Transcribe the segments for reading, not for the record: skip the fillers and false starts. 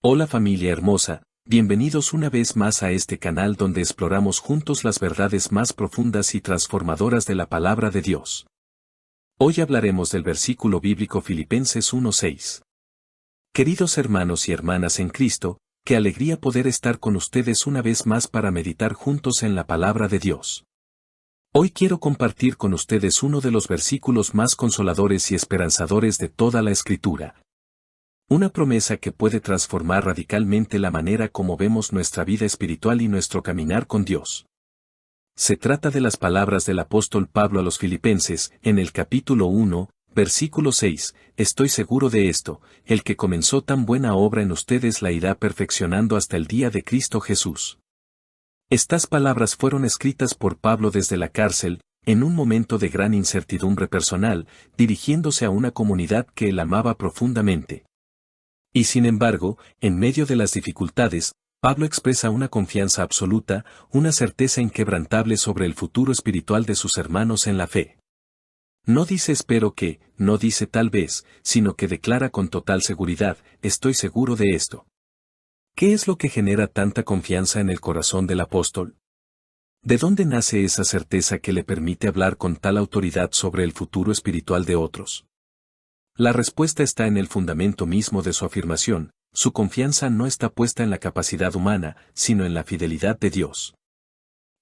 Hola familia hermosa, bienvenidos una vez más a este canal donde exploramos juntos las verdades más profundas y transformadoras de la palabra de Dios. Hoy hablaremos del versículo bíblico Filipenses 1:6. Queridos hermanos y hermanas en Cristo, qué alegría poder estar con ustedes una vez más para meditar juntos en la palabra de Dios. Hoy quiero compartir con ustedes uno de los versículos más consoladores y esperanzadores de toda la Escritura. Una promesa que puede transformar radicalmente la manera como vemos nuestra vida espiritual y nuestro caminar con Dios. Se trata de las palabras del apóstol Pablo a los Filipenses, en el capítulo 1, versículo 6, estoy seguro de esto, el que comenzó tan buena obra en ustedes la irá perfeccionando hasta el día de Cristo Jesús. Estas palabras fueron escritas por Pablo desde la cárcel, en un momento de gran incertidumbre personal, dirigiéndose a una comunidad que él amaba profundamente. Y sin embargo, en medio de las dificultades, Pablo expresa una confianza absoluta, una certeza inquebrantable sobre el futuro espiritual de sus hermanos en la fe. No dice espero que, no dice tal vez, sino que declara con total seguridad, estoy seguro de esto. ¿Qué es lo que genera tanta confianza en el corazón del apóstol? ¿De dónde nace esa certeza que le permite hablar con tal autoridad sobre el futuro espiritual de otros? La respuesta está en el fundamento mismo de su afirmación, su confianza no está puesta en la capacidad humana, sino en la fidelidad de Dios.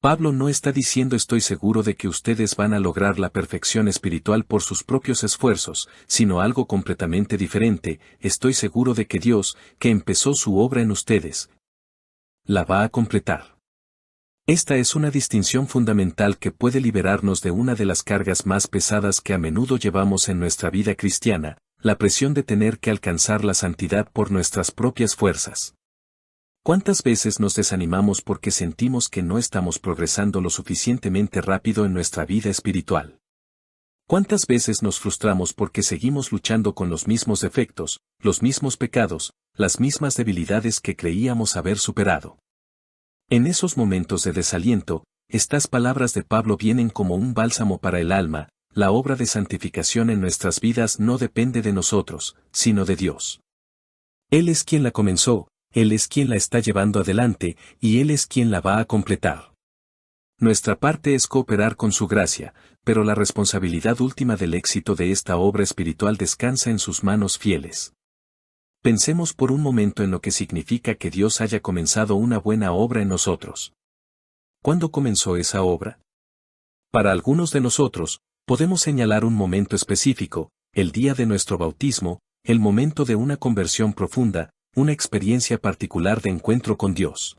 Pablo no está diciendo estoy seguro de que ustedes van a lograr la perfección espiritual por sus propios esfuerzos, sino algo completamente diferente, estoy seguro de que Dios, que empezó su obra en ustedes, la va a completar. Esta es una distinción fundamental que puede liberarnos de una de las cargas más pesadas que a menudo llevamos en nuestra vida cristiana, la presión de tener que alcanzar la santidad por nuestras propias fuerzas. ¿Cuántas veces nos desanimamos porque sentimos que no estamos progresando lo suficientemente rápido en nuestra vida espiritual? ¿Cuántas veces nos frustramos porque seguimos luchando con los mismos defectos, los mismos pecados, las mismas debilidades que creíamos haber superado? En esos momentos de desaliento, estas palabras de Pablo vienen como un bálsamo para el alma, la obra de santificación en nuestras vidas no depende de nosotros, sino de Dios. Él es quien la comenzó, Él es quien la está llevando adelante, y Él es quien la va a completar. Nuestra parte es cooperar con su gracia, pero la responsabilidad última del éxito de esta obra espiritual descansa en sus manos fieles. Pensemos por un momento en lo que significa que Dios haya comenzado una buena obra en nosotros. ¿Cuándo comenzó esa obra? Para algunos de nosotros, podemos señalar un momento específico, el día de nuestro bautismo, el momento de una conversión profunda, una experiencia particular de encuentro con Dios.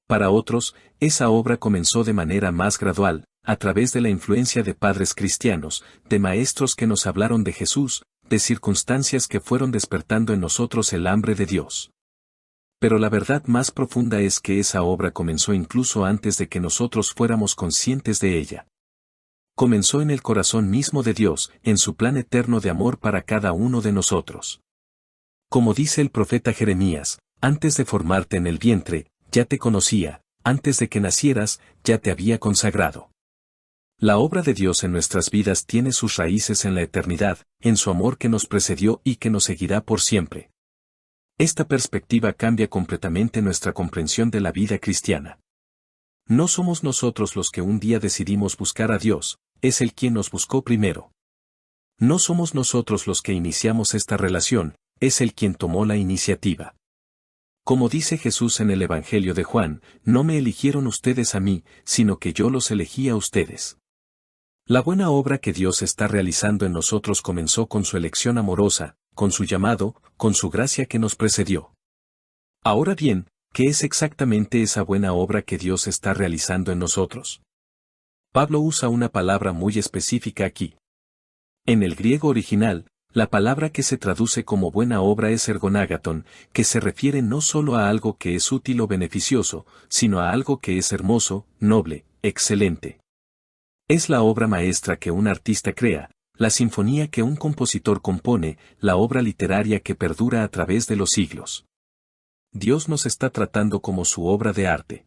Para otros, esa obra comenzó de manera más gradual, a través de la influencia de padres cristianos, de maestros que nos hablaron de Jesús, de circunstancias que fueron despertando en nosotros el hambre de Dios. Pero la verdad más profunda es que esa obra comenzó incluso antes de que nosotros fuéramos conscientes de ella. Comenzó en el corazón mismo de Dios, en su plan eterno de amor para cada uno de nosotros. Como dice el profeta Jeremías, antes de formarte en el vientre, ya te conocía, antes de que nacieras, ya te había consagrado. La obra de Dios en nuestras vidas tiene sus raíces en la eternidad, en su amor que nos precedió y que nos seguirá por siempre. Esta perspectiva cambia completamente nuestra comprensión de la vida cristiana. No somos nosotros los que un día decidimos buscar a Dios, es Él quien nos buscó primero. No somos nosotros los que iniciamos esta relación, es Él quien tomó la iniciativa. Como dice Jesús en el Evangelio de Juan, no me eligieron ustedes a mí, sino que yo los elegí a ustedes. La buena obra que Dios está realizando en nosotros comenzó con su elección amorosa, con su llamado, con su gracia que nos precedió. Ahora bien, ¿qué es exactamente esa buena obra que Dios está realizando en nosotros? Pablo usa una palabra muy específica aquí. En el griego original, la palabra que se traduce como buena obra es ergonagaton, que se refiere no solo a algo que es útil o beneficioso, sino a algo que es hermoso, noble, excelente. Es la obra maestra que un artista crea, la sinfonía que un compositor compone, la obra literaria que perdura a través de los siglos. Dios nos está tratando como su obra de arte.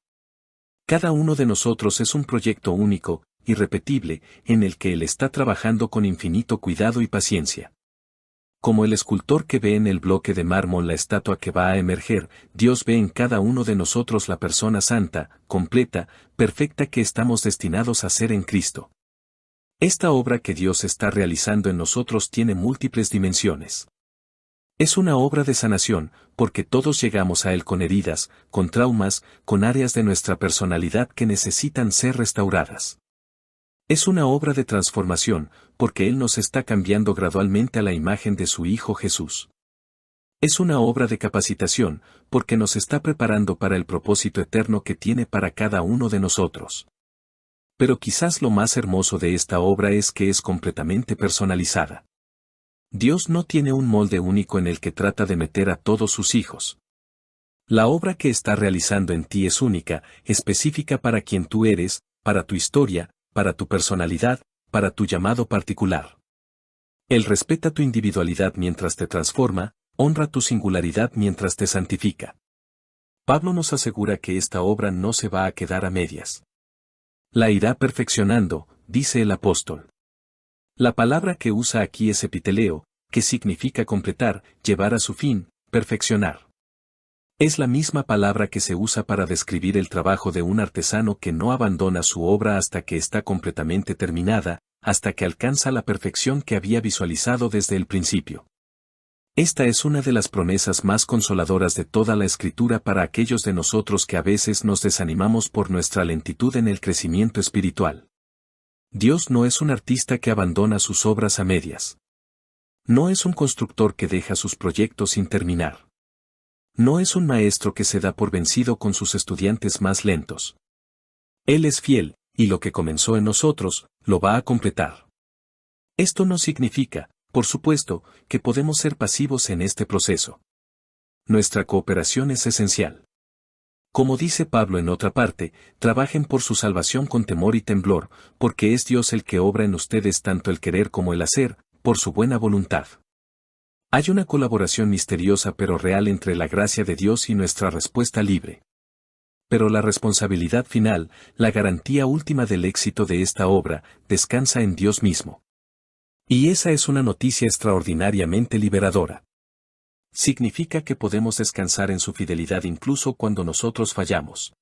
Cada uno de nosotros es un proyecto único, irrepetible, en el que Él está trabajando con infinito cuidado y paciencia. Como el escultor que ve en el bloque de mármol la estatua que va a emerger, Dios ve en cada uno de nosotros la persona santa, completa, perfecta que estamos destinados a ser en Cristo. Esta obra que Dios está realizando en nosotros tiene múltiples dimensiones. Es una obra de sanación, porque todos llegamos a Él con heridas, con traumas, con áreas de nuestra personalidad que necesitan ser restauradas. Es una obra de transformación, porque Él nos está cambiando gradualmente a la imagen de su Hijo Jesús. Es una obra de capacitación, porque nos está preparando para el propósito eterno que tiene para cada uno de nosotros. Pero quizás lo más hermoso de esta obra es que es completamente personalizada. Dios no tiene un molde único en el que trata de meter a todos sus hijos. La obra que está realizando en ti es única, específica para quien tú eres, para tu historia, para tu personalidad, para tu llamado particular. Él respeta tu individualidad mientras te transforma, honra tu singularidad mientras te santifica. Pablo nos asegura que esta obra no se va a quedar a medias. La irá perfeccionando, dice el apóstol. La palabra que usa aquí es epiteleo, que significa completar, llevar a su fin, perfeccionar. Es la misma palabra que se usa para describir el trabajo de un artesano que no abandona su obra hasta que está completamente terminada, hasta que alcanza la perfección que había visualizado desde el principio. Esta es una de las promesas más consoladoras de toda la Escritura para aquellos de nosotros que a veces nos desanimamos por nuestra lentitud en el crecimiento espiritual. Dios no es un artista que abandona sus obras a medias. No es un constructor que deja sus proyectos sin terminar. No es un maestro que se da por vencido con sus estudiantes más lentos. Él es fiel, y lo que comenzó en nosotros, lo va a completar. Esto no significa, por supuesto, que podemos ser pasivos en este proceso. Nuestra cooperación es esencial. Como dice Pablo en otra parte, trabajen por su salvación con temor y temblor, porque es Dios el que obra en ustedes tanto el querer como el hacer, por su buena voluntad. Hay una colaboración misteriosa pero real entre la gracia de Dios y nuestra respuesta libre. Pero la responsabilidad final, la garantía última del éxito de esta obra, descansa en Dios mismo. Y esa es una noticia extraordinariamente liberadora. Significa que podemos descansar en su fidelidad incluso cuando nosotros fallamos.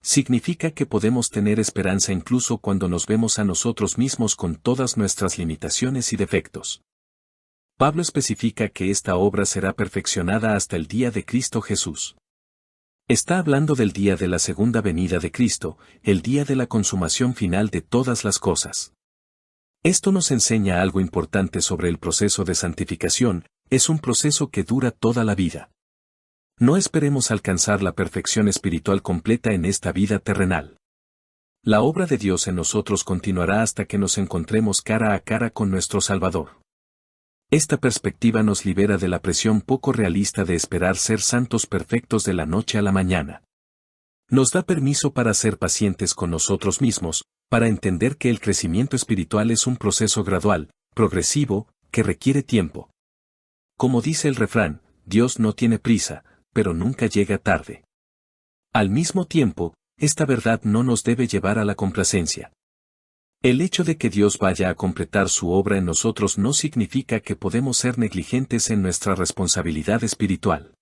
Significa que podemos tener esperanza incluso cuando nos vemos a nosotros mismos con todas nuestras limitaciones y defectos. Pablo especifica que esta obra será perfeccionada hasta el día de Cristo Jesús. Está hablando del día de la segunda venida de Cristo, el día de la consumación final de todas las cosas. Esto nos enseña algo importante sobre el proceso de santificación, es un proceso que dura toda la vida. No esperemos alcanzar la perfección espiritual completa en esta vida terrenal. La obra de Dios en nosotros continuará hasta que nos encontremos cara a cara con nuestro Salvador. Esta perspectiva nos libera de la presión poco realista de esperar ser santos perfectos de la noche a la mañana. Nos da permiso para ser pacientes con nosotros mismos, para entender que el crecimiento espiritual es un proceso gradual, progresivo, que requiere tiempo. Como dice el refrán, Dios no tiene prisa, pero nunca llega tarde. Al mismo tiempo, esta verdad no nos debe llevar a la complacencia. El hecho de que Dios vaya a completar su obra en nosotros no significa que podemos ser negligentes en nuestra responsabilidad espiritual.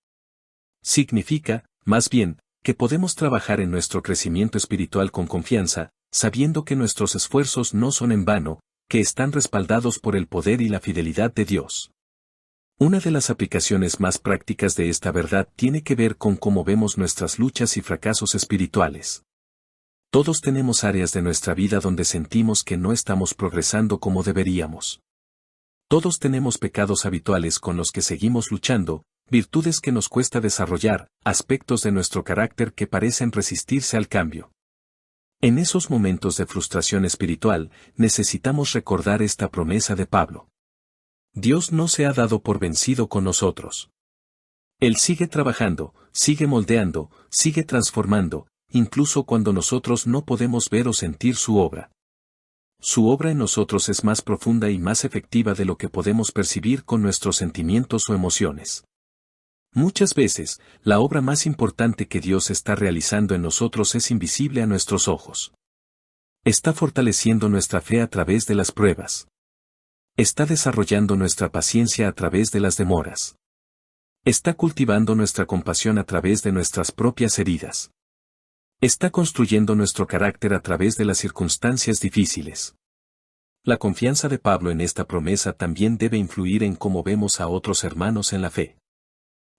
Significa, más bien, que podemos trabajar en nuestro crecimiento espiritual con confianza, sabiendo que nuestros esfuerzos no son en vano, que están respaldados por el poder y la fidelidad de Dios. Una de las aplicaciones más prácticas de esta verdad tiene que ver con cómo vemos nuestras luchas y fracasos espirituales. Todos tenemos áreas de nuestra vida donde sentimos que no estamos progresando como deberíamos. Todos tenemos pecados habituales con los que seguimos luchando, virtudes que nos cuesta desarrollar, aspectos de nuestro carácter que parecen resistirse al cambio. En esos momentos de frustración espiritual, necesitamos recordar esta promesa de Pablo. Dios no se ha dado por vencido con nosotros. Él sigue trabajando, sigue moldeando, sigue transformando, incluso cuando nosotros no podemos ver o sentir su obra. Su obra en nosotros es más profunda y más efectiva de lo que podemos percibir con nuestros sentimientos o emociones. Muchas veces, la obra más importante que Dios está realizando en nosotros es invisible a nuestros ojos. Está fortaleciendo nuestra fe a través de las pruebas. Está desarrollando nuestra paciencia a través de las demoras. Está cultivando nuestra compasión a través de nuestras propias heridas. Está construyendo nuestro carácter a través de las circunstancias difíciles. La confianza de Pablo en esta promesa también debe influir en cómo vemos a otros hermanos en la fe.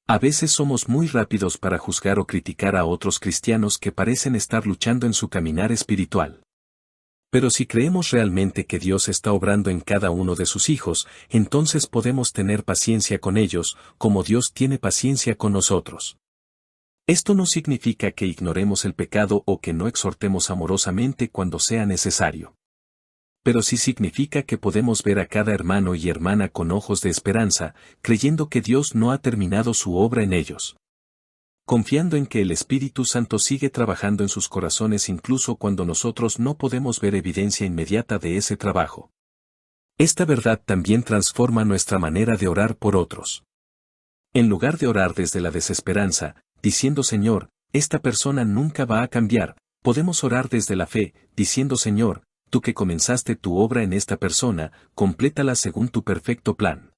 A veces somos muy rápidos para juzgar o criticar a otros cristianos que parecen estar luchando en su caminar espiritual. Pero si creemos realmente que Dios está obrando en cada uno de sus hijos, entonces podemos tener paciencia con ellos, como Dios tiene paciencia con nosotros. Esto no significa que ignoremos el pecado o que no exhortemos amorosamente cuando sea necesario. Pero sí significa que podemos ver a cada hermano y hermana con ojos de esperanza, creyendo que Dios no ha terminado su obra en ellos. Confiando en que el Espíritu Santo sigue trabajando en sus corazones incluso cuando nosotros no podemos ver evidencia inmediata de ese trabajo. Esta verdad también transforma nuestra manera de orar por otros. En lugar de orar desde la desesperanza, diciendo Señor, esta persona nunca va a cambiar, podemos orar desde la fe, diciendo Señor, tú que comenzaste tu obra en esta persona, complétala según tu perfecto plan.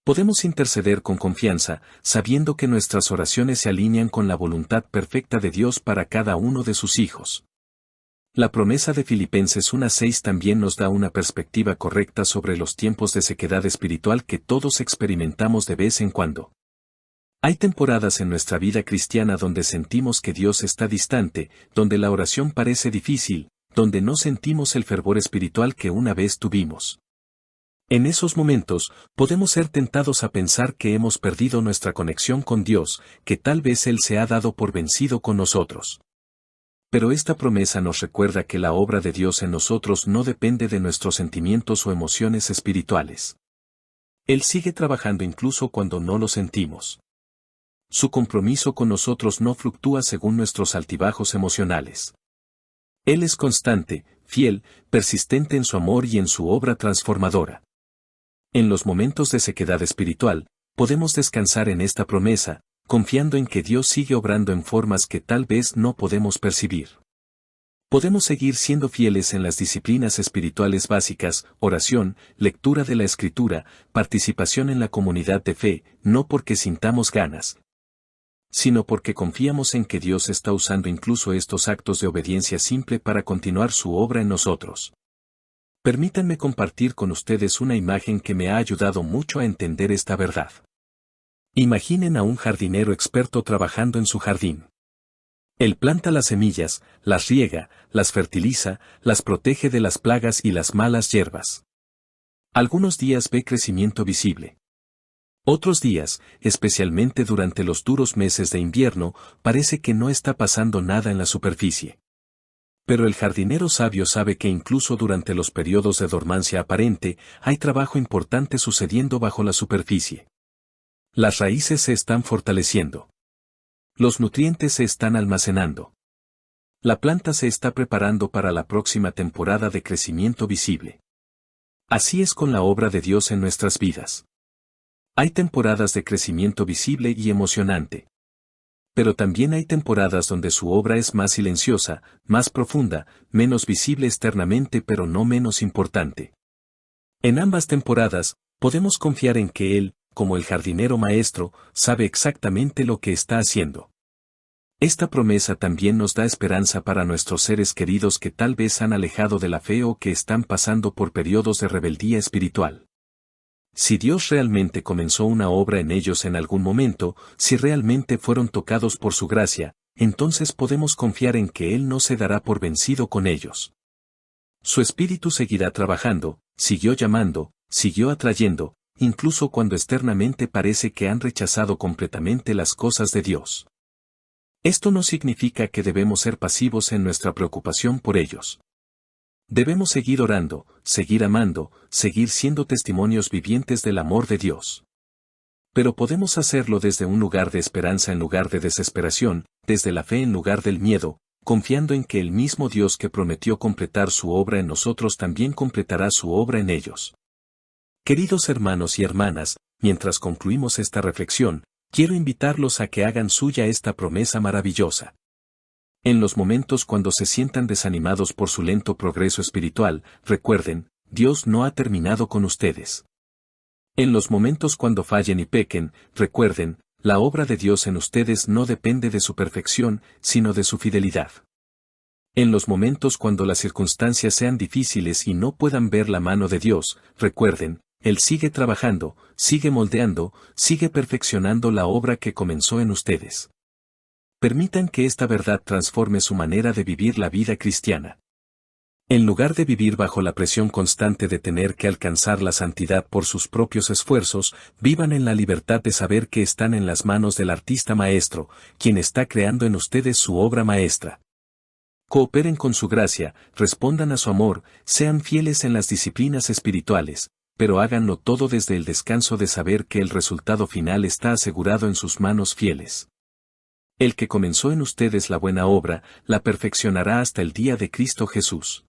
Podemos interceder con confianza, sabiendo que nuestras oraciones se alinean con la voluntad perfecta de Dios para cada uno de sus hijos. La promesa de Filipenses 1:6 también nos da una perspectiva correcta sobre los tiempos de sequedad espiritual que todos experimentamos de vez en cuando. Hay temporadas en nuestra vida cristiana donde sentimos que Dios está distante, donde la oración parece difícil, donde no sentimos el fervor espiritual que una vez tuvimos. En esos momentos, podemos ser tentados a pensar que hemos perdido nuestra conexión con Dios, que tal vez Él se ha dado por vencido con nosotros. Pero esta promesa nos recuerda que la obra de Dios en nosotros no depende de nuestros sentimientos o emociones espirituales. Él sigue trabajando incluso cuando no lo sentimos. Su compromiso con nosotros no fluctúa según nuestros altibajos emocionales. Él es constante, fiel, persistente en su amor y en su obra transformadora. En los momentos de sequedad espiritual, podemos descansar en esta promesa, confiando en que Dios sigue obrando en formas que tal vez no podemos percibir. Podemos seguir siendo fieles en las disciplinas espirituales básicas, oración, lectura de la Escritura, participación en la comunidad de fe, no porque sintamos ganas, sino porque confiamos en que Dios está usando incluso estos actos de obediencia simple para continuar su obra en nosotros. Permítanme compartir con ustedes una imagen que me ha ayudado mucho a entender esta verdad. Imaginen a un jardinero experto trabajando en su jardín. Él planta las semillas, las riega, las fertiliza, las protege de las plagas y las malas hierbas. Algunos días ve crecimiento visible. Otros días, especialmente durante los duros meses de invierno, parece que no está pasando nada en la superficie. Pero el jardinero sabio sabe que incluso durante los periodos de dormancia aparente, hay trabajo importante sucediendo bajo la superficie. Las raíces se están fortaleciendo. Los nutrientes se están almacenando. La planta se está preparando para la próxima temporada de crecimiento visible. Así es con la obra de Dios en nuestras vidas. Hay temporadas de crecimiento visible y emocionante. Pero también hay temporadas donde su obra es más silenciosa, más profunda, menos visible externamente pero no menos importante. En ambas temporadas, podemos confiar en que Él, como el jardinero maestro, sabe exactamente lo que está haciendo. Esta promesa también nos da esperanza para nuestros seres queridos que tal vez han alejado de la fe o que están pasando por periodos de rebeldía espiritual. Si Dios realmente comenzó una obra en ellos en algún momento, si realmente fueron tocados por su gracia, entonces podemos confiar en que Él no se dará por vencido con ellos. Su Espíritu seguirá trabajando, siguió llamando, siguió atrayendo, incluso cuando externamente parece que han rechazado completamente las cosas de Dios. Esto no significa que debemos ser pasivos en nuestra preocupación por ellos. Debemos seguir orando, seguir amando, seguir siendo testimonios vivientes del amor de Dios. Pero podemos hacerlo desde un lugar de esperanza en lugar de desesperación, desde la fe en lugar del miedo, confiando en que el mismo Dios que prometió completar su obra en nosotros también completará su obra en ellos. Queridos hermanos y hermanas, mientras concluimos esta reflexión, quiero invitarlos a que hagan suya esta promesa maravillosa. En los momentos cuando se sientan desanimados por su lento progreso espiritual, recuerden, Dios no ha terminado con ustedes. En los momentos cuando fallen y pequen, recuerden, la obra de Dios en ustedes no depende de su perfección, sino de su fidelidad. En los momentos cuando las circunstancias sean difíciles y no puedan ver la mano de Dios, recuerden, Él sigue trabajando, sigue moldeando, sigue perfeccionando la obra que comenzó en ustedes. Permitan que esta verdad transforme su manera de vivir la vida cristiana. En lugar de vivir bajo la presión constante de tener que alcanzar la santidad por sus propios esfuerzos, vivan en la libertad de saber que están en las manos del artista maestro, quien está creando en ustedes su obra maestra. Cooperen con su gracia, respondan a su amor, sean fieles en las disciplinas espirituales, pero háganlo todo desde el descanso de saber que el resultado final está asegurado en sus manos fieles. El que comenzó en ustedes la buena obra, la perfeccionará hasta el día de Cristo Jesús.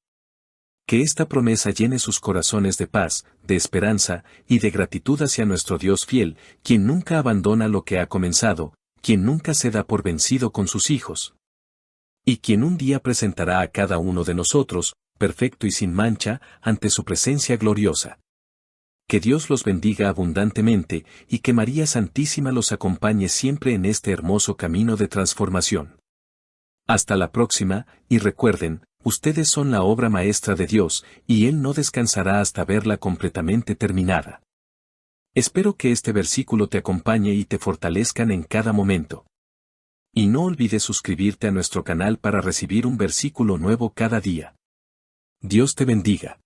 Que esta promesa llene sus corazones de paz, de esperanza y de gratitud hacia nuestro Dios fiel, quien nunca abandona lo que ha comenzado, quien nunca se da por vencido con sus hijos, y quien un día presentará a cada uno de nosotros, perfecto y sin mancha, ante su presencia gloriosa. Que Dios los bendiga abundantemente, y que María Santísima los acompañe siempre en este hermoso camino de transformación. Hasta la próxima, y recuerden, ustedes son la obra maestra de Dios, y Él no descansará hasta verla completamente terminada. Espero que este versículo te acompañe y te fortalezcan en cada momento. Y no olvides suscribirte a nuestro canal para recibir un versículo nuevo cada día. Dios te bendiga.